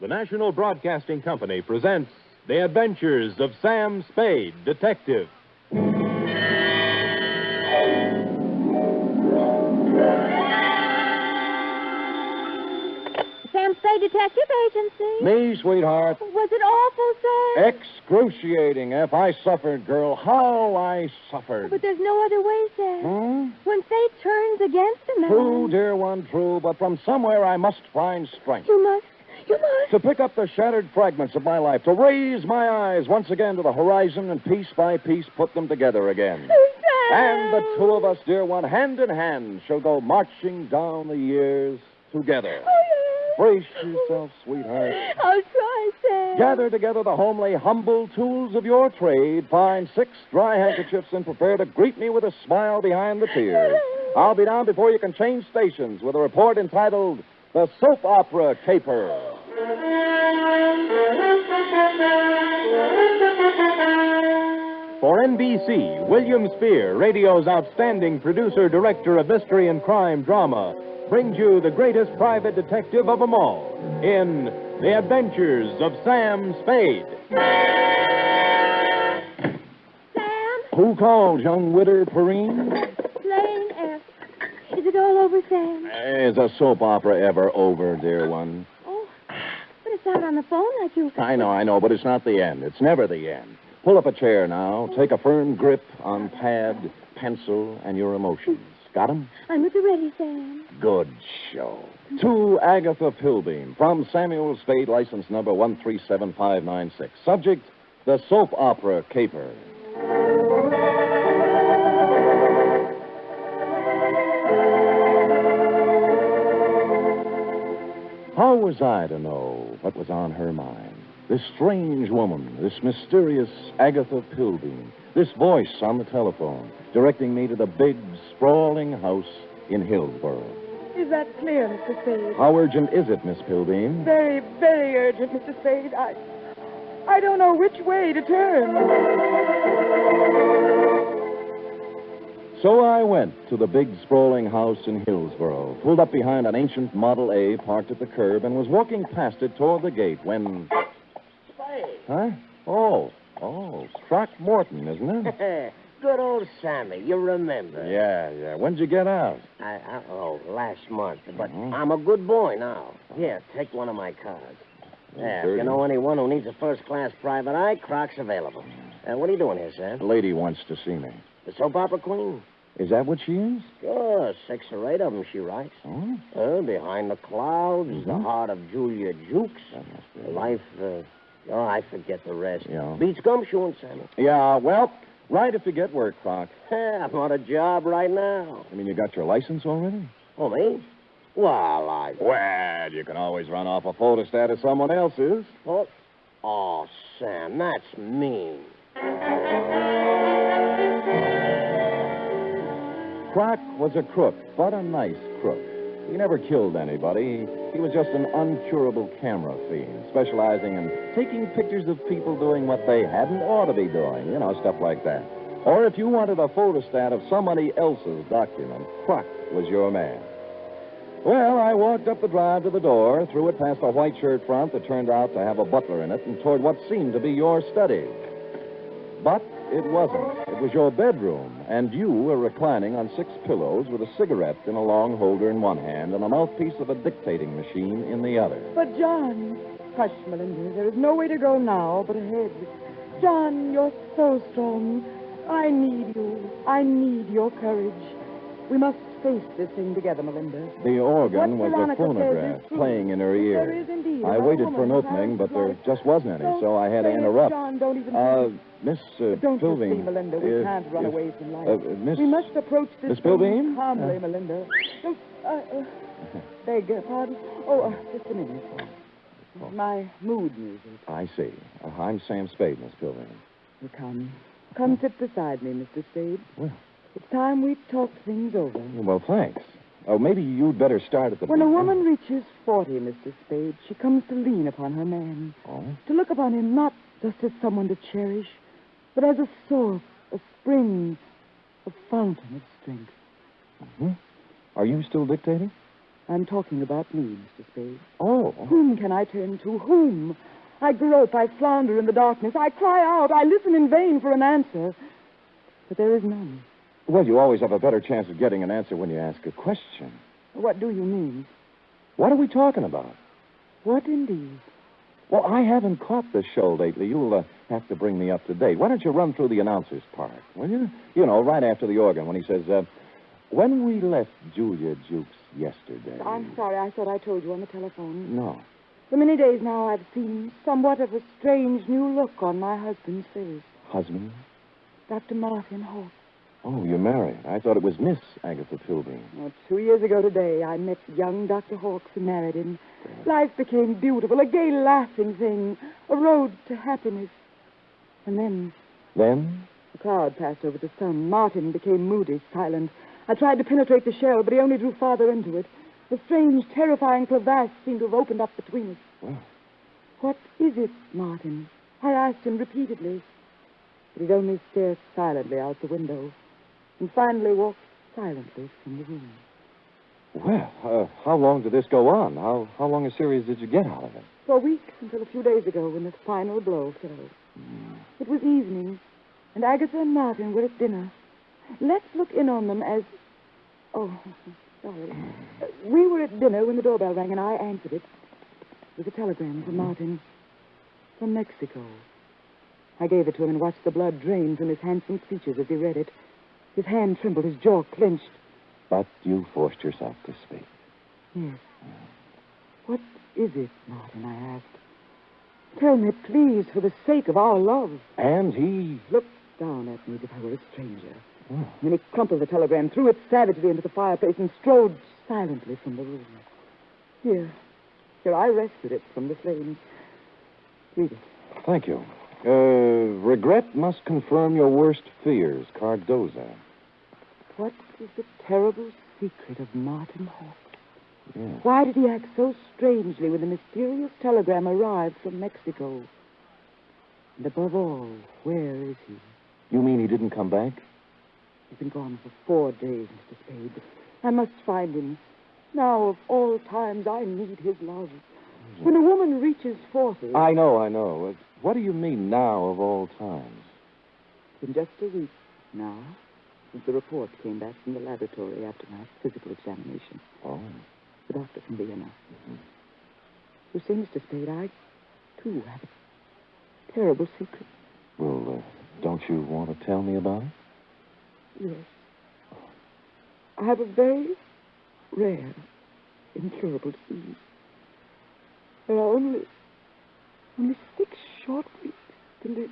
the National Broadcasting Company presents The Adventures of Sam Spade, Detective. Sam Spade Detective Agency. Me, sweetheart. Was it awful, sir? Excruciating, F. I suffered, girl. How I suffered. But there's no other way, sir. When fate turns against a man. True, dear one, true. But from somewhere I must find strength. You must. To pick up the shattered fragments of my life, to raise my eyes once again to the horizon and piece by piece put them together again. Sam. And the two of us, dear one, hand in hand, shall go marching down the years together. Oh, yes. Brace yourself, sweetheart. I'll try, Sam. Gather together the homely, humble tools of your trade. Find 6 dry handkerchiefs and prepare to greet me with a smile behind the tears. I'll be down before you can change stations with a report entitled The Soap Opera Caper. For NBC, William Spier, radio's outstanding producer-director of mystery and crime drama, brings you the greatest private detective of them all in The Adventures of Sam Spade. Sam? Who called, young widder Perrine? Plain F. Is it all over, Sam? Is a soap opera ever over, dear one? Oh, but it's out on the phone like you... I know, but it's not the end. It's never the end. Pull up a chair now. Take a firm grip on pad, pencil, and your emotions. Got 'em? I'm at the ready, Sam. Good show. To Agatha Pilbeam, from Samuel Spade, license number 137596. Subject, the soap opera caper. How was I to know what was on her mind? This strange woman, this mysterious Agatha Pilbeam, this voice on the telephone, directing me to the big, sprawling house in Hillsborough. Is that clear, Mr. Spade? How urgent is it, Miss Pilbeam? Very, very urgent, Mr. Spade. I don't know which way to turn. So I went to the big, sprawling house in Hillsborough, pulled up behind an ancient Model A parked at the curb, and was walking past it toward the gate when... Spade. Huh? Oh, Throckmorton, isn't it? Good old Sammy, you remember. Yeah. When'd you get out? Last month. But I'm a good boy now. Here, take one of my cards. There, if you know anyone who needs a first-class private eye, Croc's available. What are you doing here, Sam? The lady wants to see me. The soap opera queen? Is that what she is? Sure, 6 or 8 of them, she writes. Oh? Behind the Clouds, The Heart of Julia Jukes, That must be... Life, I forget the rest. Yeah. Beats gumshoeing, Sammy. Yeah, well, right if you get work, Croc. I'm on a job right now. I mean, you got your license already? Oh, me? Well, Well, you can always run off a photostat of someone else's. Oh, Sam, that's mean. Croc was a crook, but a nice crook. He never killed anybody. He was just an uncurable camera fiend, specializing in taking pictures of people doing what they hadn't ought to be doing. You know, stuff like that. Or if you wanted a photostat of somebody else's document, Croc was your man. Well, I walked up the drive to the door, threw it past a white shirt front that turned out to have a butler in it, and toward what seemed to be your study. But it wasn't. It was your bedroom, and you were reclining on 6 pillows with a cigarette in a long holder in one hand and a mouthpiece of a dictating machine in the other. But, John... Hush, Melinda. There is no way to go now but ahead. John, you're so strong. I need you. I need your courage. We must face this thing together, Melinda. The organ What was a Veronica phonograph says is true. playing in her There ear. is indeed. I About waited a for an woman opening, who but there has just wasn't any, Don't so I had to say it, interrupt. John, don't even... Miss Don't you see, Pilbeam. Melinda? We can't run away from life. Miss... We must approach this Miss Pilbeam? thing calmly, Melinda. Don't... beg your pardon. Just a minute. My mood music. I see. I'm Sam Spade, Miss Pilbeam. Well, come sit beside me, Mr. Spade. Well... It's time we talked things over. Well, thanks. Oh, maybe you'd better start at the When a beginning. woman reaches 40, Mr. Spade, she comes to lean upon her man. Oh? To look upon him not just as someone to cherish, but as a source, a spring, a fountain of strength. Mm-hmm. Are you still dictating? I'm talking about me, Mr. Spade. Oh. Whom can I turn to? Whom? I grope, I flounder in the darkness. I cry out, I listen in vain for an answer. But there is none. Well, you always have a better chance of getting an answer when you ask a question. What do you mean? What are we talking about? What indeed? Well, I haven't caught the show lately. You'll have to bring me up to date. Why don't you run through the announcer's part, will you? You know, right after the organ when he says, when we left Julia Jukes yesterday. I'm sorry, I thought I told you on the telephone. No. For many days now, I've seen somewhat of a strange new look on my husband's face. Husband? Dr. Martin Hawk. Oh, you're married. I thought it was Miss Agatha Pilbeam. Well, 2 years ago today, I met young Dr. Hawks and married him. Life became beautiful, a gay, laughing thing, a road to happiness. And then? Then? The cloud passed over the sun. Martin became moody, silent. I tried to penetrate the shell, but he only drew farther into it. The strange, terrifying crevasse seemed to have opened up between us. Well. What is it, Martin? I asked him repeatedly. But he'd only stare silently out the window and finally walked silently from the room. Well, how long did this go on? How long a series did you get out of it? For weeks, until a few days ago when the final blow fell. It was evening, and Agatha and Martin were at dinner. Let's look in on them as... Oh, sorry. We were at dinner when the doorbell rang, and I answered it. It was a telegram from Martin. From Mexico. I gave it to him and watched the blood drain from his handsome features as he read it. His hand trembled, his jaw clenched. But you forced yourself to speak. Yes. What is it, Martin, I asked. Tell me, please, for the sake of our love. And he... Looked down at me as if I were a stranger. Oh. Then he crumpled the telegram, threw it savagely into the fireplace, and strode silently from the room. Here, I rescued it from the flames. Read it. Thank you. Regret must confirm your worst fears, Cardoza. What is the terrible secret of Martin Hawk? Yes. Why did he act so strangely when the mysterious telegram arrived from Mexico? And above all, where is he? You mean he didn't come back? He's been gone for 4 days, Mr. Spade. I must find him. Now, of all times, I need his love. When a woman reaches 40... I know. What do you mean, now of all times? In just a week now, since the report came back from the laboratory after my physical examination. Oh. The doctor from Vienna. Mm-hmm. You see, Mr. Spade, I, too, have a terrible secret. Well, don't you want to tell me about it? Yes. I have a very rare, incurable disease. There are only 6 short weeks to live.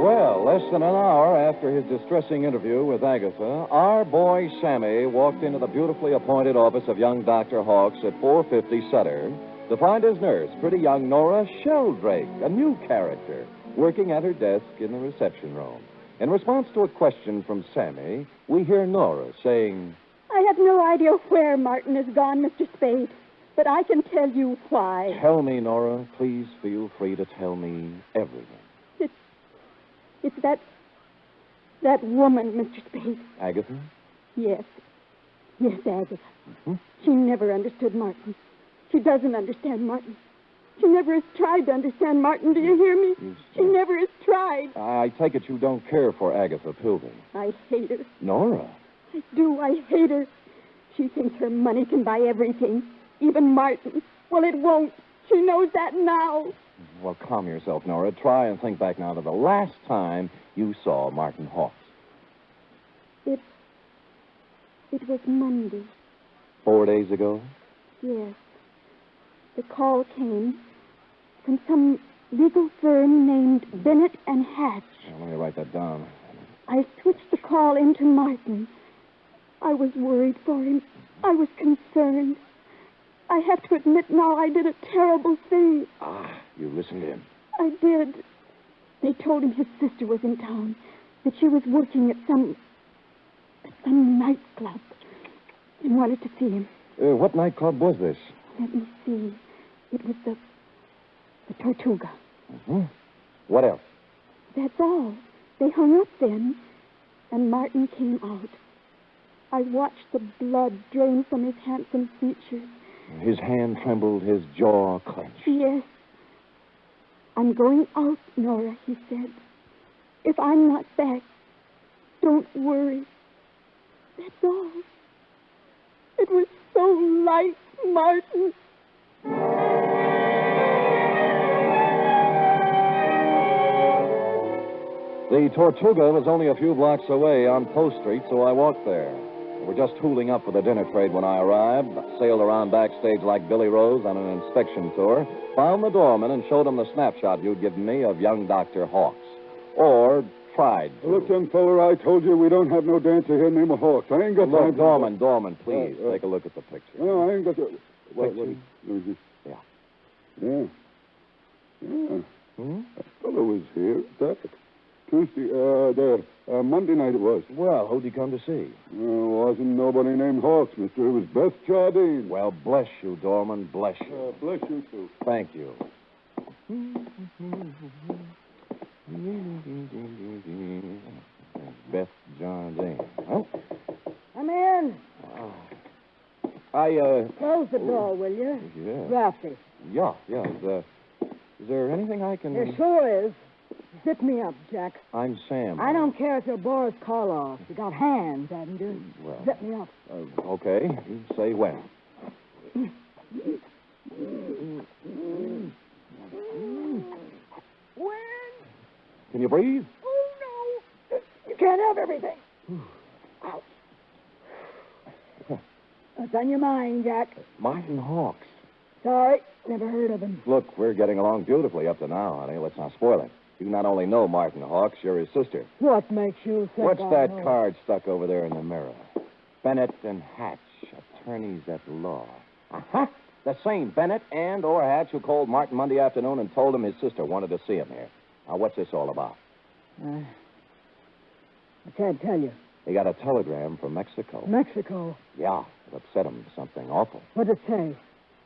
Well, less than an hour after his distressing interview with Agatha, our boy Sammy walked into the beautifully appointed office of young Dr. Hawks at 450 Sutter to find his nurse, pretty young Nora Sheldrake, a new character, working at her desk in the reception room. In response to a question from Sammy, we hear Nora saying, I have no idea where Martin has gone, Mr. Spade, but I can tell you why. Tell me, Nora. Please feel free to tell me everything. It's that woman, Mr. Spade. Agatha? Yes, Agatha. Mm-hmm. She never understood Martin. She doesn't understand Martin. She never has tried to understand Martin. Do you hear me? She never has tried. I take it you don't care for Agatha Pilbeam. I hate her. Nora? I do. I hate her. She thinks her money can buy everything, even Martin. Well, it won't. She knows that now. Well, calm yourself, Nora. Try and think back now to the last time you saw Martin Hawks. It was Monday. 4 days ago? Yes. The call came from some legal firm named Bennett and Hatch. Let me write that down. I switched the call into Martin. I was worried for him. I was concerned. I have to admit now I did a terrible thing. You listened in. I did. They told him his sister was in town, that she was working at some nightclub, and wanted to see him. What nightclub was this? Let me see. It was the Tortuga. Mm-hmm. What else? That's all. They hung up then, and Martin came out. I watched the blood drain from his handsome features. His hand trembled, his jaw clenched. Yes. I'm going out, Nora, he said. If I'm not back, don't worry. That's all. It was so like Martin. The Tortuga was only a few blocks away on Post Street, so I walked there. We were just tooling up for the dinner trade when I arrived, sailed around backstage like Billy Rose on an inspection tour, found the doorman and showed him the snapshot you'd given me of young Dr. Hawks. Or tried to. Look, young feller, I told you we don't have no dancer here named Hawks. I ain't got time Look, Dorman, please, take a look at the picture. No, I ain't got to... What? Picture? Yeah. Yeah. Yeah. Hmm? That fellow was here. That Tuesday, Monday night it was. Well, who'd he come to see? Wasn't nobody named Hawks, mister. It was Beth Jardine. Well, bless you, Dorman, bless you. Bless you, too. Thank you. Beth Jardine. Huh? Come in. Close the door, will you? Yeah. Drafty. Yeah. Is there anything I can... There sure is. Zip me up, Jack. I'm Sam. I don't care if you're Boris Karloff. You got hands, haven't you? Well... Zip me up. Okay. You say when. When? Can you breathe? Oh, no. You can't have everything. Out. What's on your mind, Jack? Martin Hawks. Sorry, never heard of him. Look, we're getting along beautifully up to now, honey. Let's not spoil it. You not only know Martin Hawks, you're his sister. What makes you think What's I that know? card stuck over there in the mirror? Bennett and Hatch, attorneys at law. Uh-huh. The same Bennett and or Hatch who called Martin Monday afternoon and told him his sister wanted to see him here. Now, what's this all about? I can't tell you. He got a telegram from Mexico. Mexico? Yeah, it upset him. Something awful. What'd it say?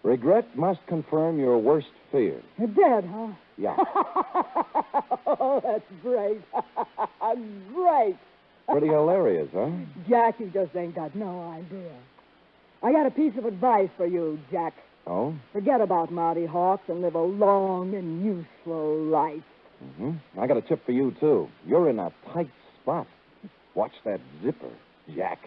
Regret must confirm your worst fears. You're dead, huh? Yeah. Oh, that's great. Great. Pretty hilarious, huh? Jack, you just ain't got no idea. I got a piece of advice for you, Jack. Oh? Forget about Marty Hawks and live a long and useful life. Mm-hmm. I got a tip for you, too. You're in a tight spot. Watch that zipper, Jack.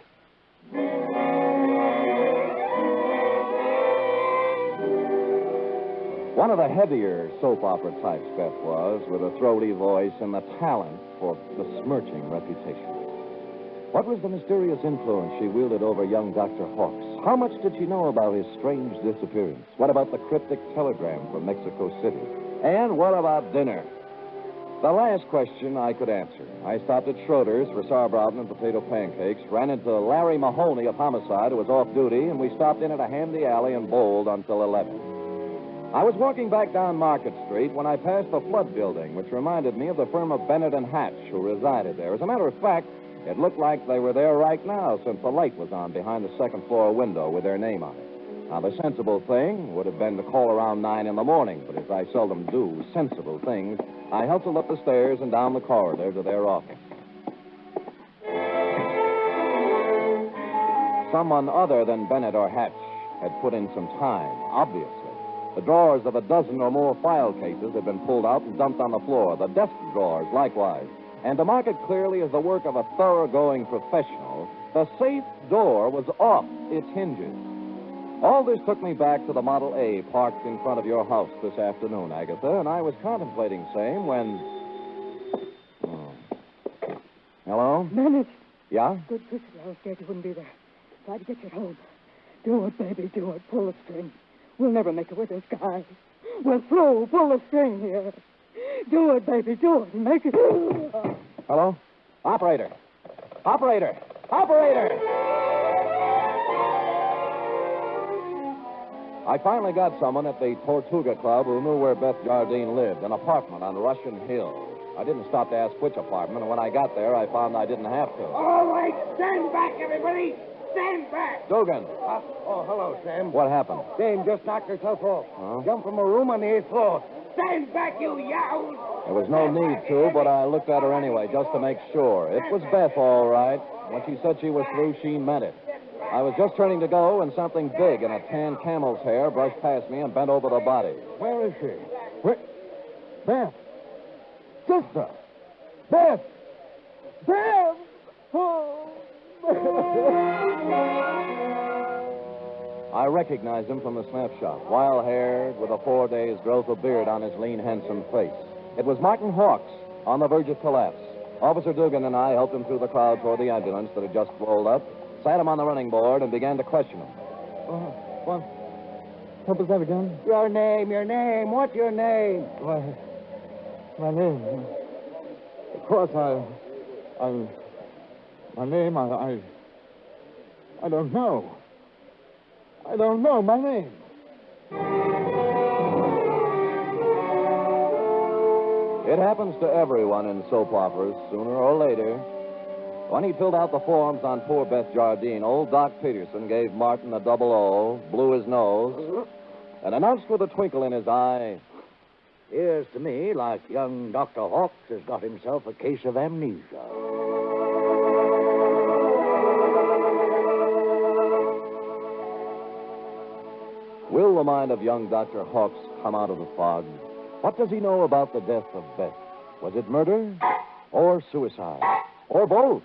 One of the heavier soap opera types, Beth was, with a throaty voice and the talent for besmirching reputation. What was the mysterious influence she wielded over young Dr. Hawks? How much did she know about his strange disappearance? What about the cryptic telegram from Mexico City? And what about dinner? The last question I could answer. I stopped at Schroeder's for sauerbraten and potato pancakes, ran into Larry Mahoney of Homicide, who was off duty, and we stopped in at a handy alley and bowled until 11. I was walking back down Market Street when I passed the Flood Building, which reminded me of the firm of Bennett and Hatch, who resided there. As a matter of fact, it looked like they were there right now, since the light was on behind the second-floor window with their name on it. Now, the sensible thing would have been to call around 9 in the morning, but as I seldom do sensible things, I hustled up the stairs and down the corridor to their office. Someone other than Bennett or Hatch had put in some time, obviously. The drawers of a dozen or more file cases had been pulled out and dumped on the floor, the desk drawers likewise. And to mark it clearly as the work of a thoroughgoing professional, the safe door was off its hinges. All this took me back to the Model A parked in front of your house this afternoon, Agatha, and I was contemplating same when... Oh. Hello? Bennett. Yeah? Good sister, I was scared you wouldn't be there. Tried to get you home. Do it, baby, do it. Pull the string. We'll never make it with this guy. We're through. Pull the string here. Do it, baby, do it. Make it... Hello? Operator! Operator! Operator! I finally got someone at the Tortuga Club who knew where Beth Jardine lived, an apartment on Russian Hill. I didn't stop to ask which apartment, and when I got there, I found I didn't have to. All right, stand back, everybody. Stand back. Dugan. Hello, Sam. What happened? Dame just knocked herself off. Huh? Jumped from a room on the 8th floor. Stand back, you yahoos. There was no need to, but I looked at her anyway, just to make sure. It was Beth, all right. When she said she was through, she meant it. I was just turning to go, and something big in a tan camel's hair brushed past me and bent over the body. Where is she? Where? Beth! Sister! Beth! Beth! Oh! I recognized him from the snapshot. Wild-haired, with a 4 days' growth of beard on his lean, handsome face. It was Martin Hawks, on the verge of collapse. Officer Dugan and I helped him through the crowd toward the ambulance that had just rolled up, sat him on the running board, and began to question him. What was that again? Your name. What's your name? Why, my name. Of course, my name, I don't know. I don't know my name. It happens to everyone in soap operas, sooner or later. When he filled out the forms on poor Beth Jardine, old Doc Peterson gave Martin a double O, blew his nose, and announced with a twinkle in his eye, Appears to me like young Dr. Hawks has got himself a case of amnesia. will the mind of young Dr. Hawks come out of the fog? What does he know about the death of Beth? Was it murder or suicide or both?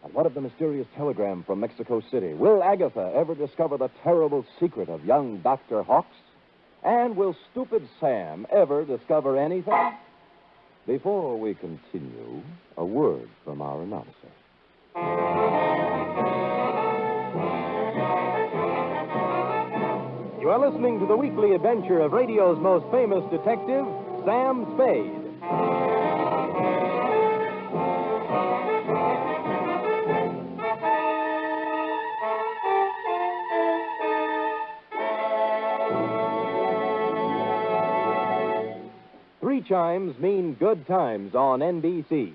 And what of the mysterious telegram from Mexico City? Will Agatha ever discover the terrible secret of young Dr. Hawks? And will stupid Sam ever discover anything? Before we continue, a word from our announcer. You are listening to the weekly adventure of radio's most famous detective, Sam Spade. Three chimes mean good times on NBC.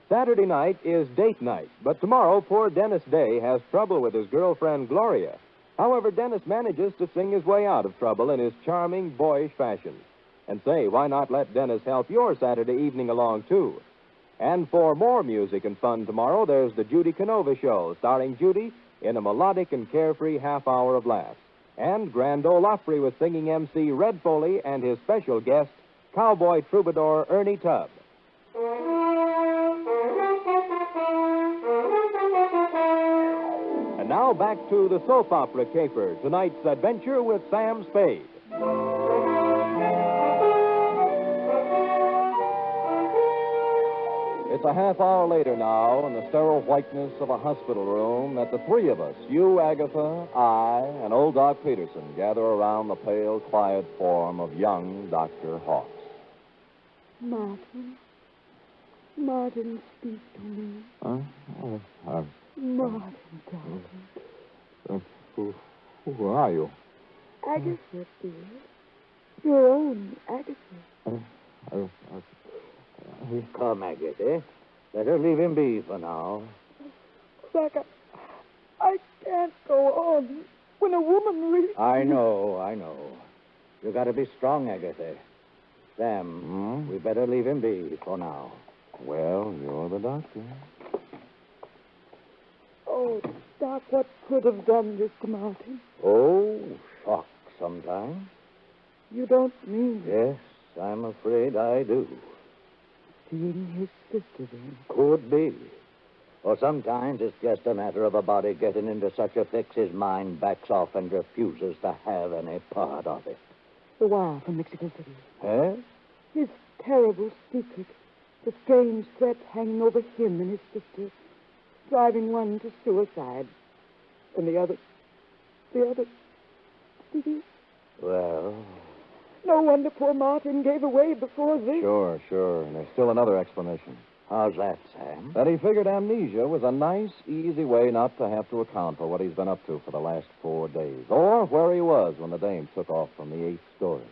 Saturday night is date night, but tomorrow poor Dennis Day has trouble with his girlfriend Gloria. However, Dennis manages to sing his way out of trouble in his charming, boyish fashion. And say, why not let Dennis help your Saturday evening along, too? And for more music and fun tomorrow, there's the Judy Canova Show, starring Judy in a melodic and carefree half hour of laughs. And Grand Ole Opry with singing MC Red Foley and his special guest, cowboy troubadour Ernie Tubb. And now back to the soap opera caper, tonight's adventure with Sam Spade. It's a half hour later now, in the sterile whiteness of a hospital room, that the three of us, you, Agatha, I, and old Doc Peterson, gather around the pale, quiet form of young Dr. Hawks. Martin, speak to me. Martin, darling. Who are you? Agatha, dear. Your own Agatha. Come, Agatha. Better leave him be for now. Jack, I can't go on when a woman really... I know. You got to be strong, Agatha. Sam, we better leave him be for now. Well, you're the doctor. Oh, Doc, what could have done this to Martin? Oh, shock sometimes. You don't mean... Yes, I'm afraid I do. Seeing his sister, then? Could be. Or sometimes it's just a matter of a body getting into such a fix his mind backs off and refuses to have any part of it. The wire from Mexico City. Eh? His terrible secret. The strange threat hanging over him and his sister. Driving one to suicide. And the other... Did he? Well... No wonder poor Martin gave away before this. Sure. And there's still another explanation. How's that, Sam? That he figured amnesia was a nice, easy way not to have to account for what he's been up to for the last 4 days. Or where he was when the dame took off from the 8th story.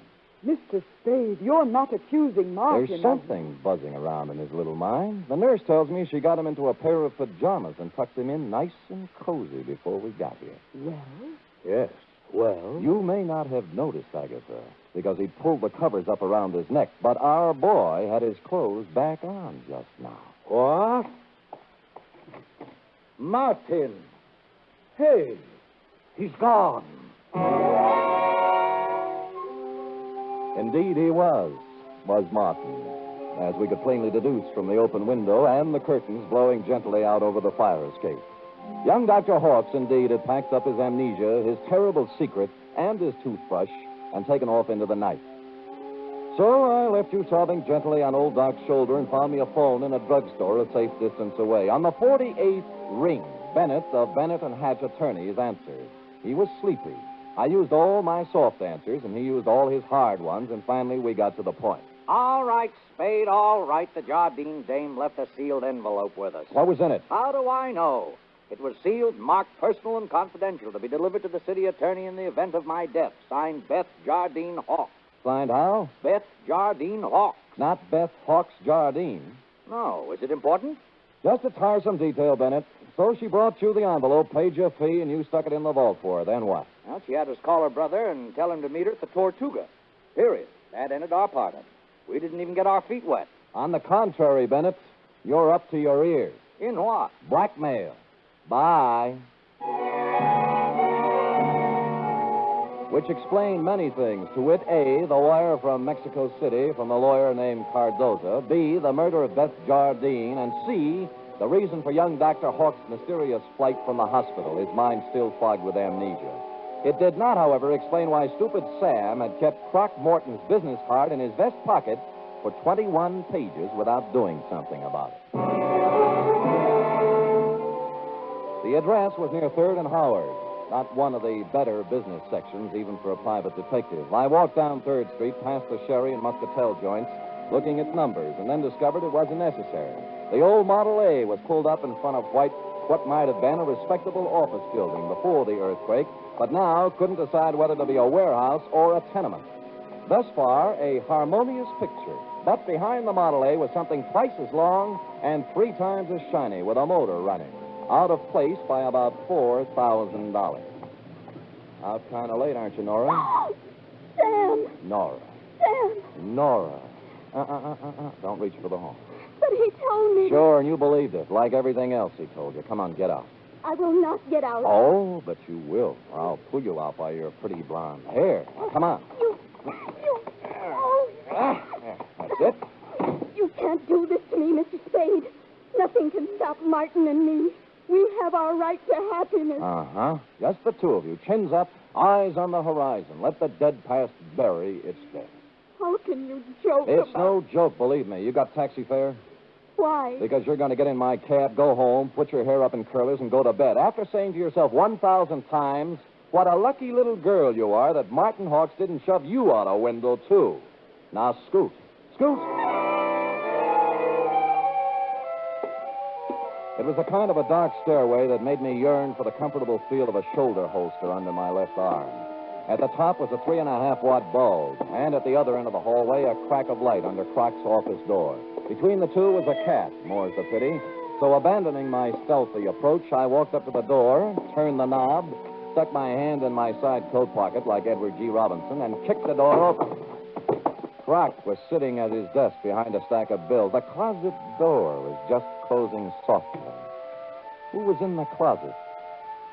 Mr. Spade, you're not accusing Martin. There's something buzzing around in his little mind. The nurse tells me she got him into a pair of pajamas and tucked him in nice and cozy before we got here. Well? Yes, well... You may not have noticed, Agatha, because he'd pulled the covers up around his neck. But our boy had his clothes back on just now. What? Martin. Hey, he's gone. Indeed, he was Martin, as we could plainly deduce from the open window and the curtains blowing gently out over the fire escape. Young Dr. Hawks, indeed, had packed up his amnesia, his terrible secret, and his toothbrush, and taken off into the night. So I left you sobbing gently on old Doc's shoulder and found me a phone in a drugstore a safe distance away. On the 48th ring, Bennett of Bennett and Hatch attorneys answered. He was sleepy. I used all my soft answers, and he used all his hard ones, and finally we got to the point. All right, Spade, all right. The Jardine dame left a sealed envelope with us. What was in it? How do I know? It was sealed, marked personal and confidential, to be delivered to the city attorney in the event of my death. Signed Beth Jardine Hawks. Signed how? Beth Jardine Hawks. Not Beth Hawks Jardine. No. Is it important? Just a tiresome detail, Bennett. So she brought you the envelope, paid your fee, and you stuck it in the vault for her. Then what? Well, she had us call her brother and tell him to meet her at the Tortuga. Period. That ended our part of it. We didn't even get our feet wet. On the contrary, Bennett, you're up to your ears. In what? Blackmail. Bye. Which explained many things. To wit, A, the wire from Mexico City from a lawyer named Cardoza. B, the murder of Beth Jardine. And C, the reason for young Dr. Hawks' mysterious flight from the hospital, his mind still fogged with amnesia. It did not, however, explain why stupid Sam had kept Croc Morton's business card in his vest pocket for 21 pages without doing something about it. The address was near 3rd and Howard, not one of the better business sections, even for a private detective. I walked down 3rd Street past the sherry and muscatel joints, looking at numbers, and then discovered it wasn't necessary. The old Model A was pulled up in front of what might have been a respectable office building before the earthquake, but now couldn't decide whether to be a warehouse or a tenement. Thus far, a harmonious picture. But behind the Model A was something twice as long and 3 times as shiny, with a motor running. Out of place by about $4,000. Out kind of late, aren't you, Nora? Oh, Sam! Nora. Sam! Nora. Don't reach for the horn. But he told me... Sure, and you believed it, like everything else he told you. Come on, get out. I will not get out. Oh, but you will, or I'll pull you out by your pretty blonde hair. Now, come on. You... Oh. There, that's it. You can't do this to me, Mr. Spade. Nothing can stop Martin and me. We have our right to happiness. Uh-huh. Just the two of you. Chins up, eyes on the horizon. Let the dead past bury its dead. How can you joke It's about... no joke, believe me. You got taxi fare? Why? Because you're going to get in my cab, go home, put your hair up in curlers, and go to bed. After saying to yourself 1,000 times, what a lucky little girl you are that Martin Hawks didn't shove you out a window, too. Now, scoot. Scoot! It was a kind of a dark stairway that made me yearn for the comfortable feel of a shoulder holster under my left arm. At the top was a 3.5-watt bulb, and at the other end of the hallway, a crack of light under Croc's office door. Between the two was a cat, more's the pity. So abandoning my stealthy approach, I walked up to the door, turned the knob, stuck my hand in my side coat pocket like Edward G. Robinson, and kicked the door open. Croc was sitting at his desk behind a stack of bills. The closet door was just closing softly. Who was in the closet?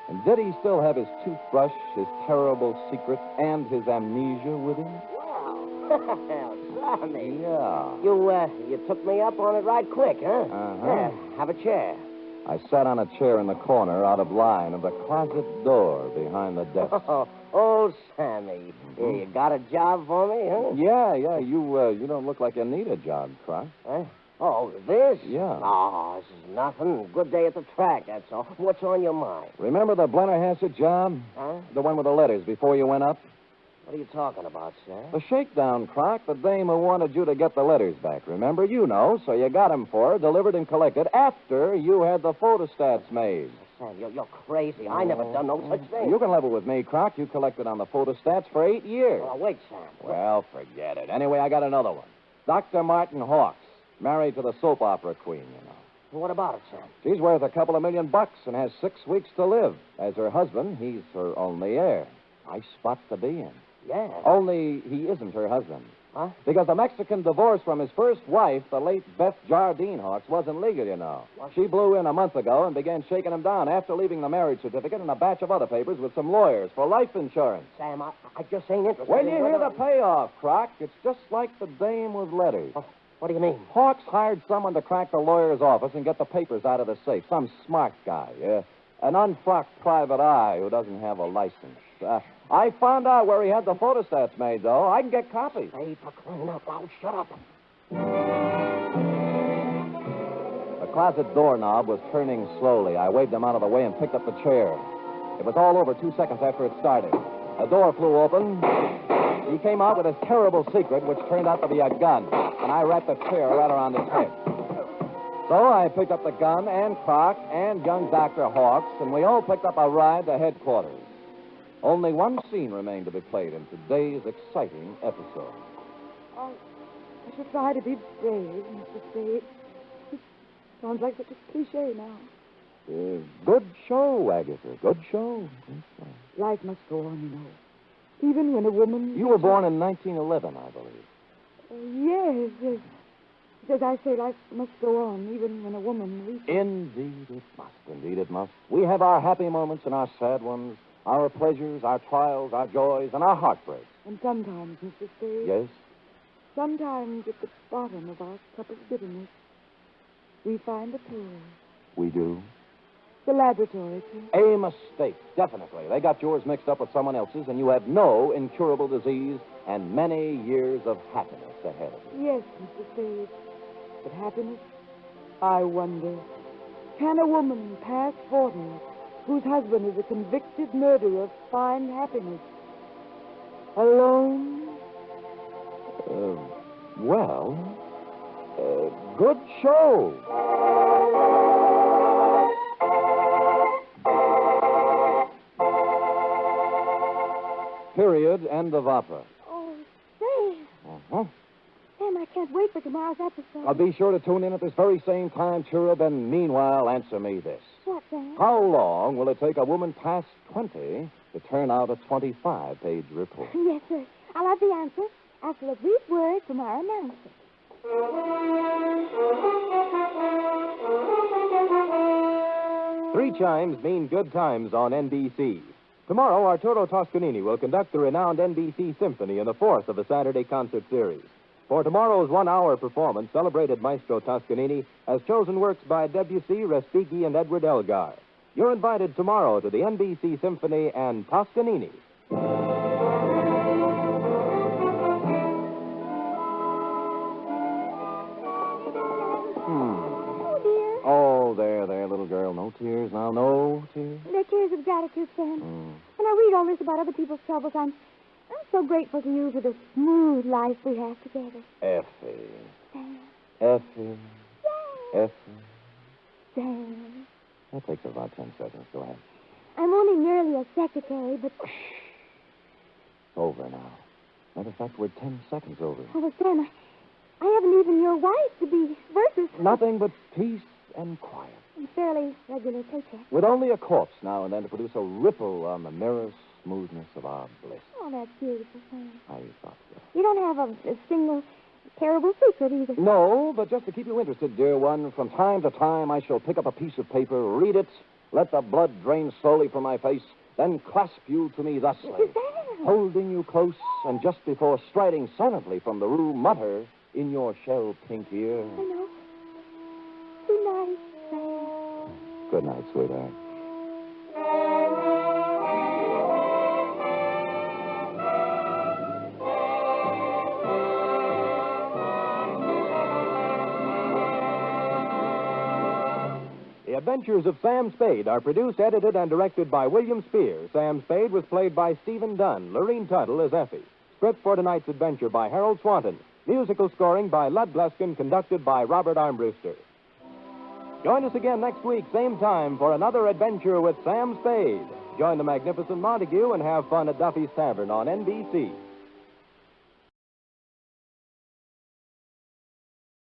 And did he still have his toothbrush, his terrible secret, and his amnesia with him? Wow. Sammy. Yeah. You took me up on it right quick, huh? Uh-huh. Yeah, have a chair. I sat on a chair in the corner out of line of the closet door behind the desk. Oh, Sammy. You got a job for me, huh? Yeah. You don't look like you need a job, Croc. Huh? Oh, this? Yeah. Oh, this is nothing. Good day at the track, that's all. What's on your mind? Remember the Blennerhassett job? Huh? The one with the letters before you went up? What are you talking about, Sam? The shakedown, Croc. The dame who wanted you to get the letters back. Remember? You know. So you got them for her, delivered and collected after you had the photostats made. Sam, you're crazy. I never done no such thing. You can level with me, Croc. You collected on the photostats for 8 years. Oh, wait, Sam. Well, forget it. Anyway, I got another one. Dr. Martin Hawks, married to the soap opera queen, you know. What about it, Sam? She's worth a couple of $1 million and has 6 weeks to live. As her husband, he's her only heir. Nice spot to be in. Yes. Only he isn't her husband. Huh? Because the Mexican divorce from his first wife, the late Beth Jardine Hawks, wasn't legal, you know. She blew in a month ago and began shaking him down after leaving the marriage certificate and a batch of other papers with some lawyers for life insurance. Sam, I just ain't interested. When you hear the payoff, Croc, it's just like the dame with letters. Oh, what do you mean? Hawks hired someone to crack the lawyer's office and get the papers out of the safe. Some smart guy, an unfrocked private eye who doesn't have a license. I found out where he had the photostats made, though. I can get copies. Hey, for crying out loud, shut up. The closet doorknob was turning slowly. I waved him out of the way and picked up the chair. It was all over 2 seconds after it started. A door flew open. He came out with his terrible secret, which turned out to be a gun, and I wrapped the chair right around his head. So I picked up the gun and Croc and young Dr. Hawks, and we all picked up a ride to headquarters. Only one scene remained to be played in today's exciting episode. I should try to be brave, Mr. Spade. It sounds like such a cliche now. Good show, Agatha. Good show. Life must go on, you know. Even when a woman... You were born in 1911, I believe. Yes. As I say, life must go on, even when a woman reaches... Indeed it must. Indeed it must. We have our happy moments and our sad ones, our pleasures, our trials, our joys, and our heartbreaks. And sometimes, Mr. Spade... Yes? Sometimes at the bottom of our cup of bitterness, we find a pearl. We do? The laboratory, sir. A mistake, definitely. They got yours mixed up with someone else's, and you have no incurable disease and many years of happiness ahead of you. Yes, Mr. Spade. But happiness? I wonder. Can a woman past 40, whose husband is a convicted murderer, find happiness? Alone? Good show. Period. End of opera. Oh, Sam. Uh-huh. Sam, I can't wait for tomorrow's episode. I'll be sure to tune in at this very same time, Cherub, and meanwhile, answer me this. What, Sam? How long will it take a woman past 20 to turn out a 25-page report? Yes, sir. I'll have the answer after a brief word from our announcer. Three chimes mean good times on NBC. Tomorrow, Arturo Toscanini will conduct the renowned NBC Symphony in the fourth of the Saturday concert series. For tomorrow's one-hour performance, celebrated Maestro Toscanini has chosen works by Debussy, Respighi, and Edward Elgar. You're invited tomorrow to the NBC Symphony and Toscanini. Oh, there, little girl. No tears now, no tears. They're tears of gratitude, Sam. When I read all this about other people's troubles, I'm so grateful to you for the smooth life we have together. Effie. Sam. Effie. Sam. Effie. Sam. That takes about 10 seconds. Go ahead. I'm only merely a secretary, but... It's over now. Matter of fact, we're 10 seconds over. Oh, well, Sam, I haven't even your wife to be versus... Nothing but peace and quiet. And fairly regular paycheck. With only a corpse now and then to produce a ripple on the mirror smoothness of our bliss. Oh, that's beautiful, Sam. I thought so. You don't have a single terrible secret either. No, but just to keep you interested, dear one, from time to time I shall pick up a piece of paper, read it, let the blood drain slowly from my face, then clasp you to me thusly, Sam. holding you close, and just before striding silently from the room, mutter in your shell-pink ear. I know. Good night, Sam. Good night, sweetheart. The Adventures of Sam Spade are produced, edited, and directed by William Spier. Sam Spade was played by Stephen Dunne. Lurene Tuttle as Effie. Script for tonight's adventure by Harold Swanton. Musical scoring by Lud Gluskin, conducted by Robert Armbruster. Join us again next week, same time, for another adventure with Sam Spade. Join the magnificent Montague and have fun at Duffy's Tavern on NBC.